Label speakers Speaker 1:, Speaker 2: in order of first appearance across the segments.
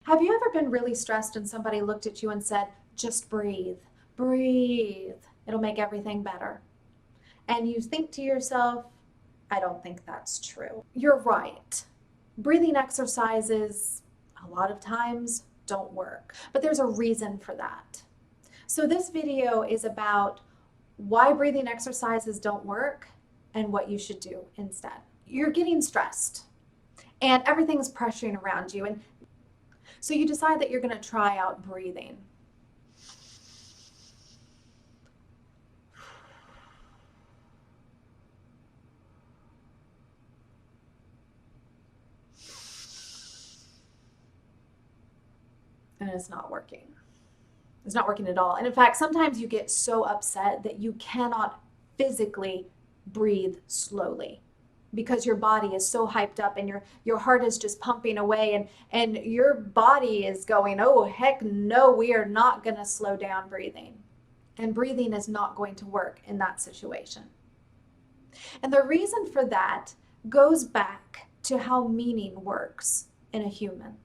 Speaker 1: Have you ever been really stressed and somebody looked at you and said, just breathe, breathe, it'll make everything better? And you think to yourself, I don't think that's true. You're right. Breathing exercises, a lot of times, don't work. But there's a reason for that. So this video is about why breathing exercises don't work and what you should do instead. You're getting stressed and everything's pressuring around you. And so you decide that you're going to try out breathing. And it's not working. It's not working at all. And in fact, sometimes you get so upset that you cannot physically breathe slowly because your body is so hyped up and your heart is just pumping away and your body is going, oh, heck no, we are not going to slow down breathing. And breathing is not going to work in that situation. And the reason for that goes back to how meaning works in a human.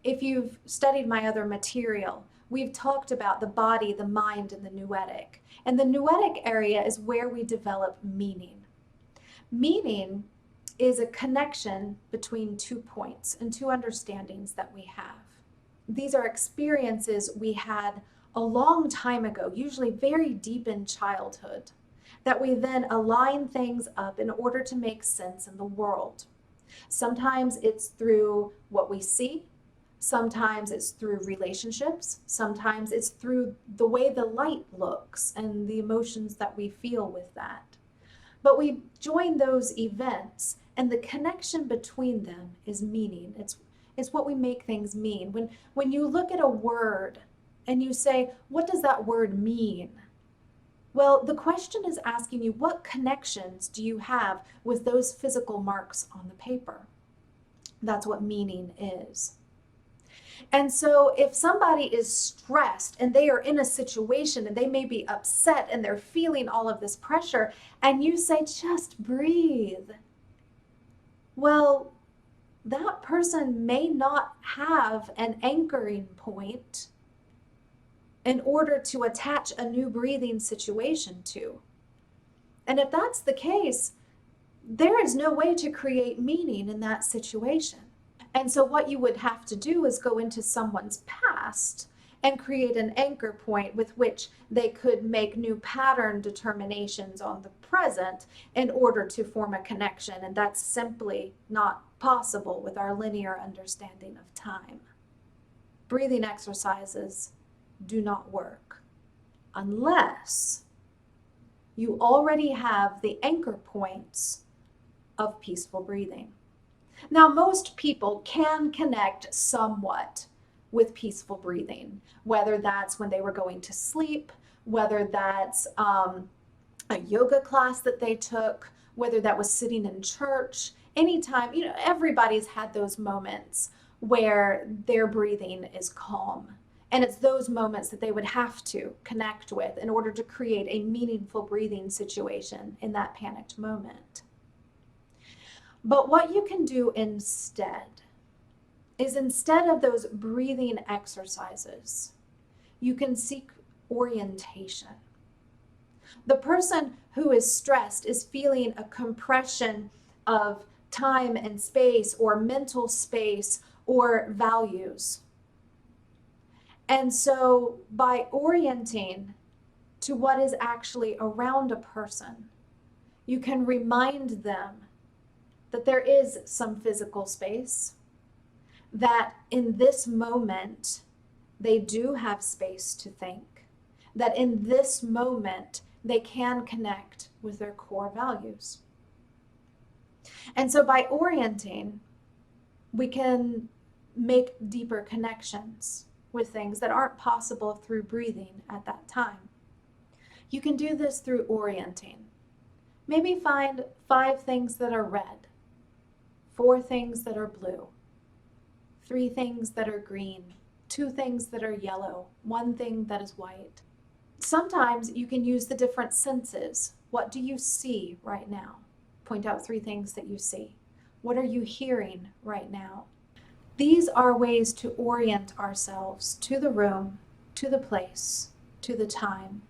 Speaker 1: If you've studied my other material, we've talked about the body, the mind, and the noetic. And the noetic area is where we develop meaning. Meaning is a connection between 2 points and 2 understandings that we have. These are experiences we had a long time ago, usually very deep in childhood, that we then align things up in order to make sense in the world. Sometimes it's through what we see. Sometimes it's through relationships. Sometimes it's through the way the light looks and the emotions that we feel with that. But we join those events and the connection between them is meaning. It's what we make things mean. When you look at a word and you say, what does that word mean? Well, the question is asking you, what connections do you have with those physical marks on the paper? That's what meaning is. And so if somebody is stressed and they are in a situation and they may be upset and they're feeling all of this pressure and you say, just breathe. Well, that person may not have an anchoring point in order to attach a new breathing situation to. And if that's the case, there is no way to create meaning in that situation. And so what you would have to do is go into someone's past and create an anchor point with which they could make new pattern determinations on the present in order to form a connection. And that's simply not possible with our linear understanding of time. Breathing exercises do not work unless you already have the anchor points of peaceful breathing. Now, most people can connect somewhat with peaceful breathing, whether that's when they were going to sleep, whether that's a yoga class that they took, whether that was sitting in church, anytime, everybody's had those moments where their breathing is calm. And it's those moments that they would have to connect with in order to create a meaningful breathing situation in that panicked moment. But what you can do instead is instead of those breathing exercises, you can seek orientation. The person who is stressed is feeling a compression of time and space or mental space or values. And so by orienting to what is actually around a person, you can remind them that there is some physical space, that in this moment, they do have space to think, that in this moment, they can connect with their core values. And so by orienting, we can make deeper connections with things that aren't possible through breathing at that time. You can do this through orienting. Maybe find 5 things that are red, 4 things that are blue, 3 things that are green, 2 things that are yellow, 1 thing that is white. Sometimes you can use the different senses. What do you see right now? Point out 3 things that you see. What are you hearing right now? These are ways to orient ourselves to the room, to the place, to the time.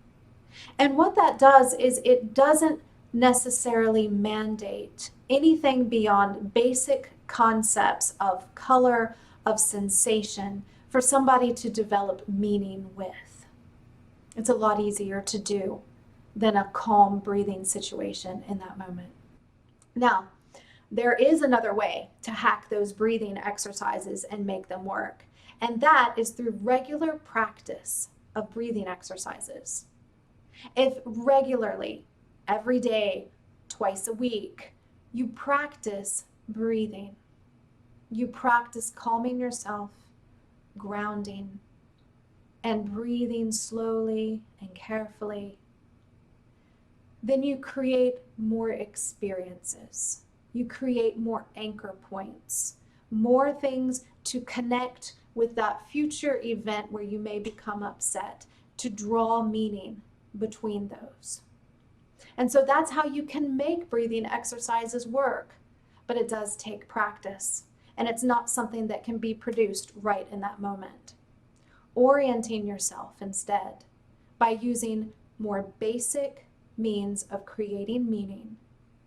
Speaker 1: And what that does is it doesn't necessarily mandate anything beyond basic concepts of color, of sensation, for somebody to develop meaning with. It's a lot easier to do than a calm breathing situation in that moment. Now, there is another way to hack those breathing exercises and make them work, and that is through regular practice of breathing exercises. If regularly, every day, twice a week, you practice breathing, you practice calming yourself, grounding, and breathing slowly and carefully, then you create more experiences. You create more anchor points, more things to connect with that future event where you may become upset, to draw meaning between those. And so that's how you can make breathing exercises work, but it does take practice, and it's not something that can be produced right in that moment. Orienting yourself instead by using more basic means of creating meaning,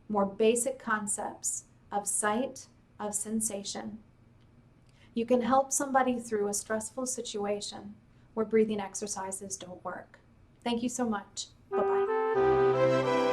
Speaker 1: more basic concepts of sight, of sensation. You can help somebody through a stressful situation where breathing exercises don't work. Thank you so much. Bye-bye.